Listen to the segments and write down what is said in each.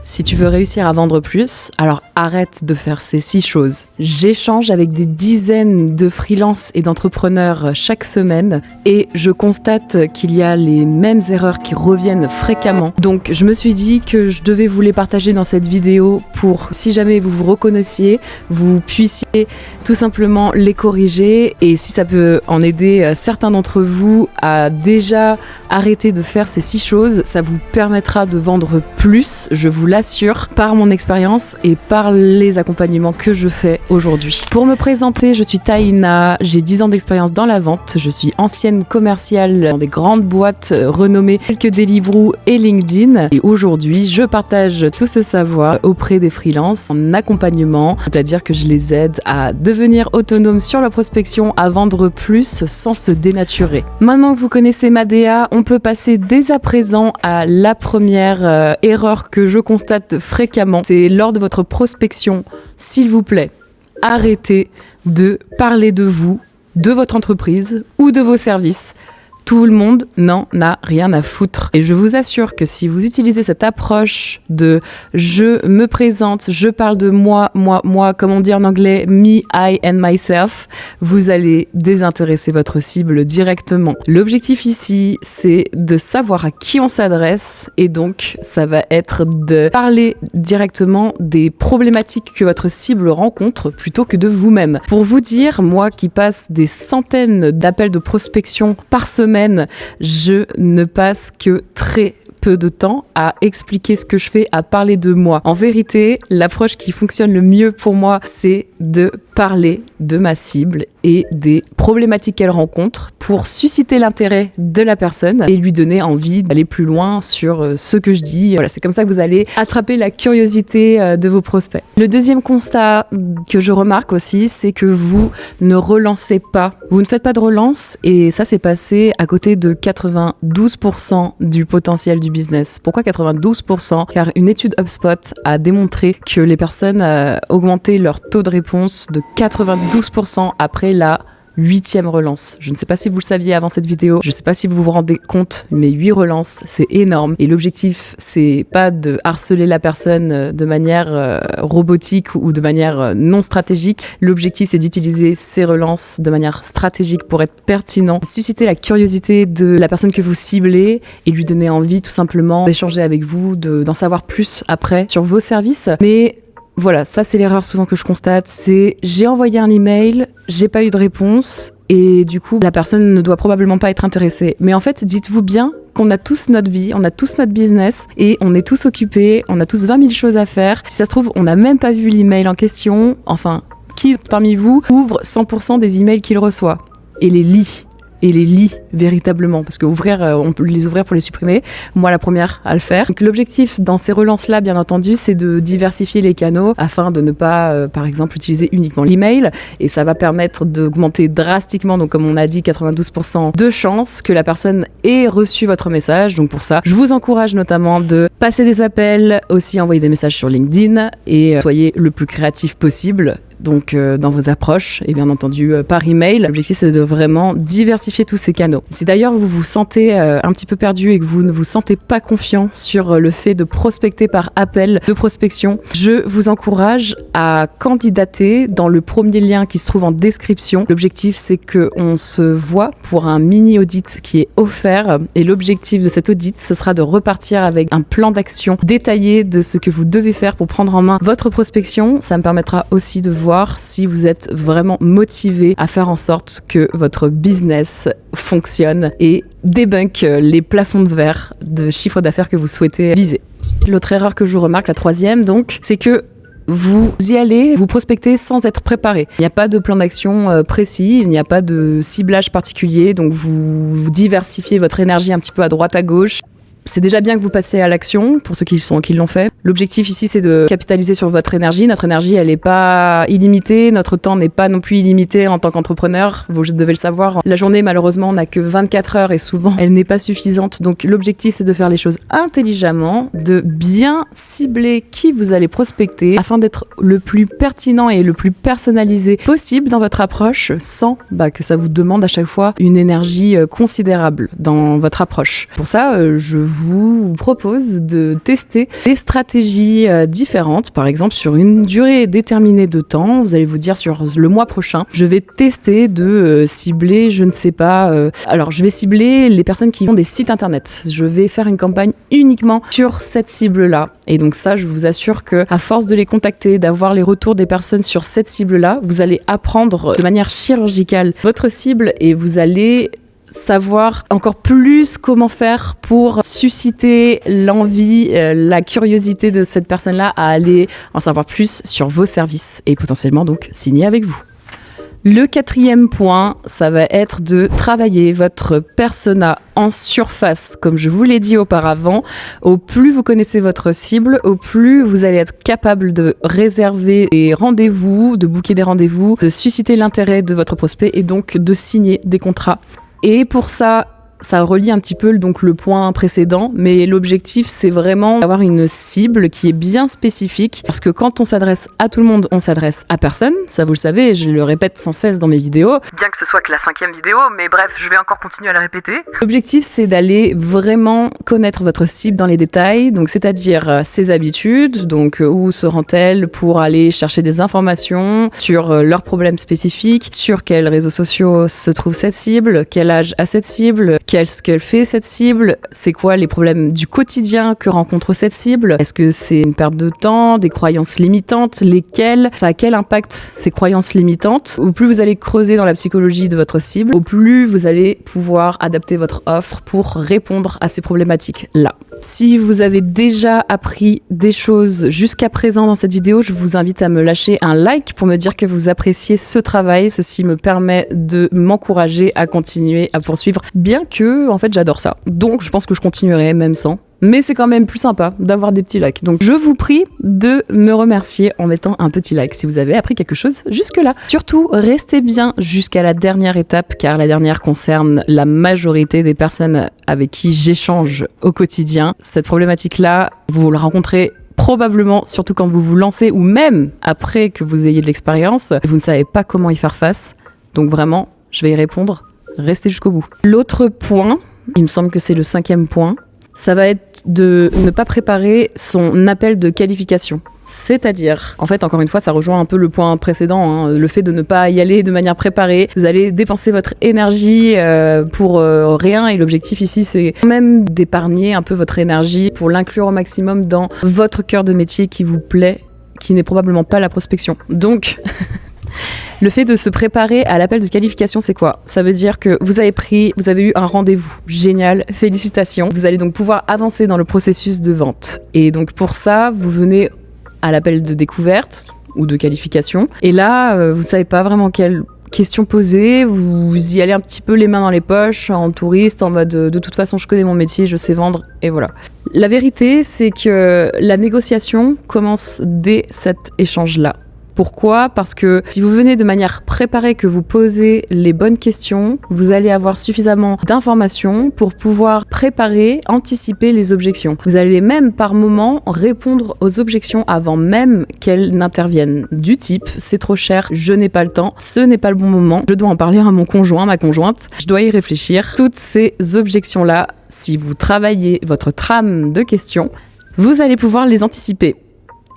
Si tu veux réussir à vendre plus, alors arrête de faire ces 6 choses. J'échange avec des dizaines de freelances et d'entrepreneurs chaque semaine et je constate qu'il y a les mêmes erreurs qui reviennent fréquemment. Donc je me suis dit que je devais vous les partager dans cette vidéo pour, si jamais vous vous reconnaissiez, vous puissiez tout simplement les corriger, et si ça peut en aider certains d'entre vous à déjà arrêter de faire ces 6 choses, ça vous permettra de vendre plus, je vous l'assure, par mon expérience et par les accompagnements que je fais aujourd'hui. Pour me présenter, je suis Taïna, j'ai 10 ans d'expérience dans la vente, je suis ancienne commerciale dans des grandes boîtes renommées telles que Deliveroo et LinkedIn, et aujourd'hui je partage tout ce savoir auprès des freelances en accompagnement, c'est-à-dire que je les aide à devenir autonomes sur la prospection, à vendre plus sans se dénaturer. Maintenant que vous connaissez ma DA, on peut passer dès à présent à la première erreur que je constate fréquemment. C'est lors de votre prospection, s'il vous plaît, arrêtez de parler de vous, de votre entreprise ou de vos services. Tout le monde n'en a rien à foutre. Et je vous assure que si vous utilisez cette approche de je me présente, je parle de moi, comme on dit en anglais, me, I and myself, vous allez désintéresser votre cible directement. L'objectif ici, c'est de savoir à qui on s'adresse, et donc ça va être de parler directement des problématiques que votre cible rencontre plutôt que de vous-même. Pour vous dire, moi qui passe des centaines d'appels de prospection par semaine, je ne passe que très peu de temps à expliquer ce que je fais, à parler de moi. En vérité, l'approche qui fonctionne le mieux pour moi, c'est de parler de ma cible et des problématiques qu'elle rencontre pour susciter l'intérêt de la personne et lui donner envie d'aller plus loin sur ce que je dis. Voilà, c'est comme ça que vous allez attraper la curiosité de vos prospects. Le deuxième constat que je remarque aussi, c'est que vous ne relancez pas. Vous ne faites pas de relance, et ça, c'est passé à côté de 92% du potentiel du business. Pourquoi 92%? Car une étude HubSpot a démontré que les personnes augmentaient leur taux de réponse de 92% après la 8e relance. Je ne sais pas si vous le saviez avant cette vidéo, je ne sais pas si vous vous rendez compte, mais 8 relances, c'est énorme. Et l'objectif, c'est pas de harceler la personne de manière robotique ou de manière non stratégique. L'objectif, c'est d'utiliser ces relances de manière stratégique pour être pertinent, susciter la curiosité de la personne que vous ciblez et lui donner envie tout simplement d'échanger avec vous, d'en savoir plus après sur vos services. Mais voilà, ça c'est l'erreur souvent que je constate, c'est j'ai envoyé un email, j'ai pas eu de réponse et du coup la personne ne doit probablement pas être intéressée. Mais en fait, dites-vous bien qu'on a tous notre vie, on a tous notre business et on est tous occupés, on a tous 20 000 choses à faire. Si ça se trouve, on n'a même pas vu l'email en question. Enfin, qui parmi vous ouvre 100% des emails qu'il reçoit et les lit véritablement, parce que on peut les ouvrir pour les supprimer, moi la première à le faire. Donc l'objectif dans ces relances-là, bien entendu, c'est de diversifier les canaux afin de ne pas, par exemple, utiliser uniquement l'email, et ça va permettre d'augmenter drastiquement, donc comme on a dit, 92% de chances que la personne ait reçu votre message. Donc pour ça, je vous encourage notamment de passer des appels, aussi envoyer des messages sur LinkedIn, et soyez le plus créatif possible. Donc dans vos approches et bien entendu par email. L'objectif, c'est de vraiment diversifier tous ces canaux. Si d'ailleurs vous vous sentez un petit peu perdu et que vous ne vous sentez pas confiant sur le fait de prospecter par appel de prospection, je vous encourage à candidater dans le premier lien qui se trouve en description. L'objectif, c'est qu'on se voit pour un mini audit qui est offert, et l'objectif de cet audit, ce sera de repartir avec un plan d'action détaillé de ce que vous devez faire pour prendre en main votre prospection. Ça me permettra aussi de voir si vous êtes vraiment motivé à faire en sorte que votre business fonctionne et débunk les plafonds de verre de chiffre d'affaires que vous souhaitez viser. L'autre erreur que je remarque, la troisième donc, c'est que vous y allez, vous prospectez sans être préparé. Il n'y a pas de plan d'action précis, il n'y a pas de ciblage particulier, donc vous diversifiez votre énergie un petit peu à droite à gauche. C'est déjà bien que vous passiez à l'action, pour ceux qui l'ont fait. L'objectif ici, c'est de capitaliser sur votre énergie. Notre énergie, elle n'est pas illimitée. Notre temps n'est pas non plus illimité en tant qu'entrepreneur. Vous devez le savoir. La journée, malheureusement, n'a que 24 heures et souvent, elle n'est pas suffisante. Donc, l'objectif, c'est de faire les choses intelligemment, de bien cibler qui vous allez prospecter afin d'être le plus pertinent et le plus personnalisé possible dans votre approche sans que ça vous demande à chaque fois une énergie considérable dans votre approche. Pour ça, je vous propose de tester des stratégies différentes, par exemple sur une durée déterminée de temps. Vous allez vous dire sur le mois prochain, je vais tester de cibler, je ne sais pas, alors je vais cibler les personnes qui ont des sites internet. Je vais faire une campagne uniquement sur cette cible-là. Et donc ça, je vous assure que à force de les contacter, d'avoir les retours des personnes sur cette cible-là, vous allez apprendre de manière chirurgicale votre cible et vous allez savoir encore plus comment faire pour susciter l'envie, la curiosité de cette personne-là à aller en savoir plus sur vos services et potentiellement donc signer avec vous. Le 4e point, ça va être de travailler votre persona en surface. Comme je vous l'ai dit auparavant, au plus vous connaissez votre cible, au plus vous allez être capable de réserver des rendez-vous, de booker des rendez-vous, de susciter l'intérêt de votre prospect et donc de signer des contrats. Et pour ça relie un petit peu donc le point précédent, mais l'objectif c'est vraiment d'avoir une cible qui est bien spécifique, parce que quand on s'adresse à tout le monde, on s'adresse à personne, ça vous le savez, et je le répète sans cesse dans mes vidéos, bien que ce soit que la 5e vidéo, mais bref, je vais encore continuer à le répéter. L'objectif c'est d'aller vraiment connaître votre cible dans les détails, donc c'est-à-dire ses habitudes, donc où se rend-elle pour aller chercher des informations sur leurs problèmes spécifiques, sur quels réseaux sociaux se trouve cette cible, quel âge a cette cible, qu'est-ce qu'elle fait cette cible, c'est quoi les problèmes du quotidien que rencontre cette cible, est-ce que c'est une perte de temps, des croyances limitantes, lesquelles, ça a quel impact ces croyances limitantes. Au plus vous allez creuser dans la psychologie de votre cible, au plus vous allez pouvoir adapter votre offre pour répondre à ces problématiques-là. Si vous avez déjà appris des choses jusqu'à présent dans cette vidéo, je vous invite à me lâcher un like pour me dire que vous appréciez ce travail. Ceci me permet de m'encourager à continuer à poursuivre, bien que, en fait, j'adore ça. Donc, je pense que je continuerai même sans. Mais c'est quand même plus sympa d'avoir des petits likes. Donc je vous prie de me remercier en mettant un petit like si vous avez appris quelque chose jusque-là. Surtout, restez bien jusqu'à la dernière étape, car la dernière concerne la majorité des personnes avec qui j'échange au quotidien. Cette problématique-là, vous la rencontrez probablement, surtout quand vous vous lancez, ou même après que vous ayez de l'expérience, vous ne savez pas comment y faire face. Donc vraiment, je vais y répondre. Restez jusqu'au bout. L'autre point, il me semble que c'est le 5e point, ça va être de ne pas préparer son appel de qualification. C'est-à-dire, en fait, encore une fois, ça rejoint un peu le point précédent, le fait de ne pas y aller de manière préparée. Vous allez dépenser votre énergie pour rien, et l'objectif ici, c'est quand même d'épargner un peu votre énergie pour l'inclure au maximum dans votre cœur de métier qui vous plaît, qui n'est probablement pas la prospection. Donc... Le fait de se préparer à l'appel de qualification, c'est quoi? Ça veut dire que vous avez eu un rendez-vous. Génial, félicitations. Vous allez donc pouvoir avancer dans le processus de vente. Et donc pour ça, vous venez à l'appel de découverte ou de qualification. Et là, vous savez pas vraiment quelle question poser. Vous y allez un petit peu les mains dans les poches, en touriste, en mode de toute façon, je connais mon métier, je sais vendre, et voilà. La vérité, c'est que la négociation commence dès cet échange-là. Pourquoi ? Parce que si vous venez de manière préparée, que vous posez les bonnes questions, vous allez avoir suffisamment d'informations pour pouvoir préparer, anticiper les objections. Vous allez même par moment répondre aux objections avant même qu'elles n'interviennent. Du type, c'est trop cher, je n'ai pas le temps, ce n'est pas le bon moment, je dois en parler à mon conjoint, ma conjointe, je dois y réfléchir. Toutes ces objections-là, si vous travaillez votre trame de questions, vous allez pouvoir les anticiper.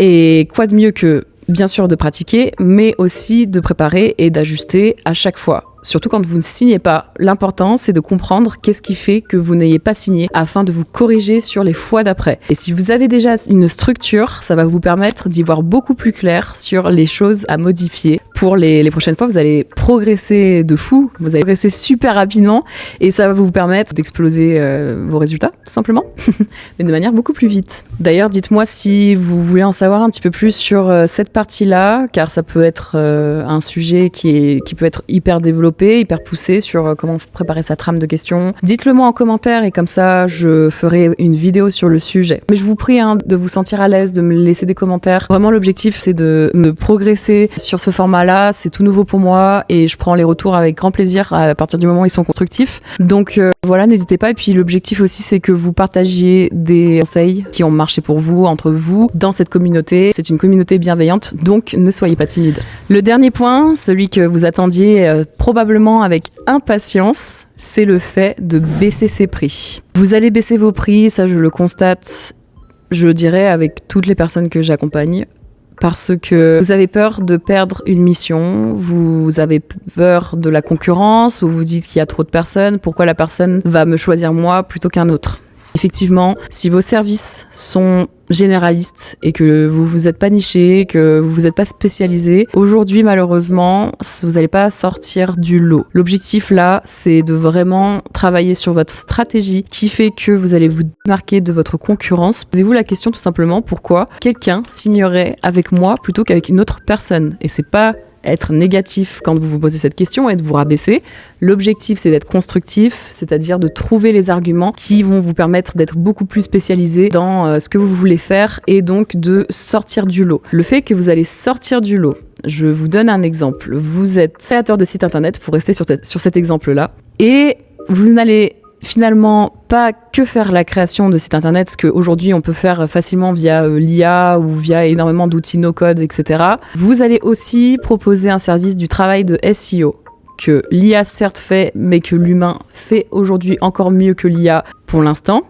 Et quoi de mieux que bien sûr de pratiquer, mais aussi de préparer et d'ajuster à chaque fois. Surtout quand vous ne signez pas. L'important, c'est de comprendre qu'est-ce qui fait que vous n'ayez pas signé afin de vous corriger sur les fois d'après. Et si vous avez déjà une structure, ça va vous permettre d'y voir beaucoup plus clair sur les choses à modifier. Pour les prochaines fois, vous allez progresser de fou, vous allez progresser super rapidement et ça va vous permettre d'exploser vos résultats, tout simplement, mais de manière beaucoup plus vite. D'ailleurs, dites-moi si vous voulez en savoir un petit peu plus sur cette partie-là, car ça peut être un sujet qui peut être hyper développé, hyper poussé sur comment préparer sa trame de questions. Dites-le moi en commentaire et comme ça, je ferai une vidéo sur le sujet. Mais je vous prie de vous sentir à l'aise, de me laisser des commentaires. Vraiment, l'objectif, c'est de me progresser sur ce format là, c'est tout nouveau pour moi et je prends les retours avec grand plaisir à partir du moment où ils sont constructifs. Donc voilà, n'hésitez pas. Et puis l'objectif aussi, c'est que vous partagiez des conseils qui ont marché pour vous, entre vous, dans cette communauté. C'est une communauté bienveillante, donc ne soyez pas timide. Le dernier point, celui que vous attendiez probablement avec impatience, c'est le fait de baisser ses prix. Vous allez baisser vos prix, ça je le constate, je dirais, avec toutes les personnes que j'accompagne. Parce que vous avez peur de perdre une mission, vous avez peur de la concurrence, ou vous dites qu'il y a trop de personnes, pourquoi la personne va me choisir moi plutôt qu'un autre. Effectivement, si vos services sont généralistes et que vous vous êtes pas niché, que vous vous êtes pas spécialisé, aujourd'hui malheureusement, vous n'allez pas sortir du lot. L'objectif là, c'est de vraiment travailler sur votre stratégie qui fait que vous allez vous démarquer de votre concurrence. Posez-vous la question tout simplement pourquoi quelqu'un signerait avec moi plutôt qu'avec une autre personne. Et c'est pas être négatif quand vous vous posez cette question et de vous rabaisser. L'objectif, c'est d'être constructif, c'est-à-dire de trouver les arguments qui vont vous permettre d'être beaucoup plus spécialisé dans ce que vous voulez faire et donc de sortir du lot. Le fait que vous allez sortir du lot, je vous donne un exemple. Vous êtes créateur de site internet, pour rester sur cet exemple-là, et vous n'allez finalement pas que faire la création de sites internet, ce qu'aujourd'hui on peut faire facilement via l'IA ou via énormément d'outils no-code, etc. Vous allez aussi proposer un service du travail de SEO que l'IA certes fait, mais que l'humain fait aujourd'hui encore mieux que l'IA pour l'instant.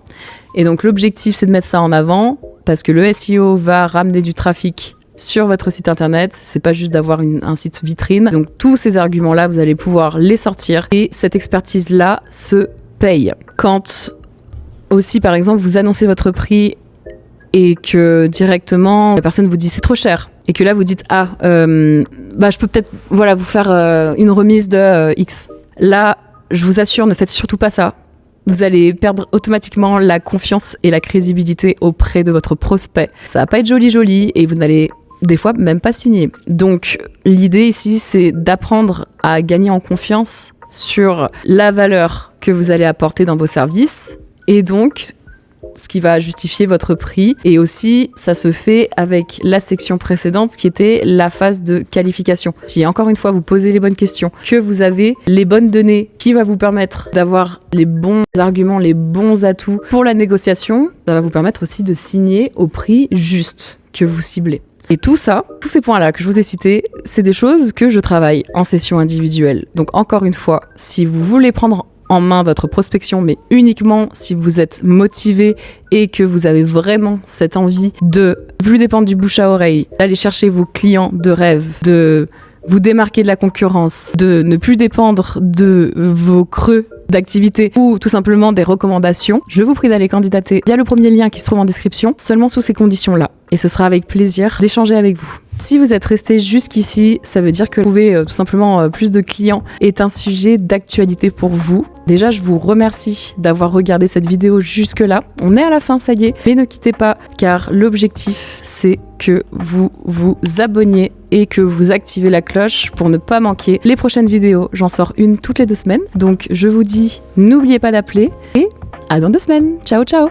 Et donc l'objectif, c'est de mettre ça en avant parce que le SEO va ramener du trafic sur votre site internet, c'est pas juste d'avoir un site vitrine. Donc tous ces arguments-là, vous allez pouvoir les sortir et cette expertise-là se paye. Quand aussi, par exemple, vous annoncez votre prix et que directement la personne vous dit c'est trop cher et que là vous dites je peux peut-être vous faire une remise de X. Là, je vous assure, ne faites surtout pas ça. Vous allez perdre automatiquement la confiance et la crédibilité auprès de votre prospect. Ça va pas être joli et vous n'allez des fois même pas signer. Donc l'idée ici, c'est d'apprendre à gagner en confiance sur la valeur que vous allez apporter dans vos services et donc ce qui va justifier votre prix. Et aussi, ça se fait avec la section précédente qui était la phase de qualification. Si encore une fois vous posez les bonnes questions, que vous avez les bonnes données qui va vous permettre d'avoir les bons arguments, les bons atouts pour la négociation, ça va vous permettre aussi de signer au prix juste que vous ciblez. Et tout ça, tous ces points-là que je vous ai cités, c'est des choses que je travaille en session individuelle. Donc encore une fois, si vous voulez prendre en main votre prospection, mais uniquement si vous êtes motivé et que vous avez vraiment cette envie de plus dépendre du bouche à oreille, d'aller chercher vos clients de rêve, de vous démarquer de la concurrence, de ne plus dépendre de vos creux d'activité ou tout simplement des recommandations, je vous prie d'aller candidater via le premier lien qui se trouve en description, seulement sous ces conditions-là. Et ce sera avec plaisir d'échanger avec vous. Si vous êtes resté jusqu'ici, ça veut dire que trouver tout simplement plus de clients est un sujet d'actualité pour vous. Déjà, je vous remercie d'avoir regardé cette vidéo jusque-là. On est à la fin, ça y est. Mais ne quittez pas, car l'objectif, c'est que vous vous abonniez et que vous activez la cloche pour ne pas manquer les prochaines vidéos. J'en sors une toutes les 2 semaines. Donc, je vous dis, n'oubliez pas d'appeler et à dans 2 semaines. Ciao, ciao!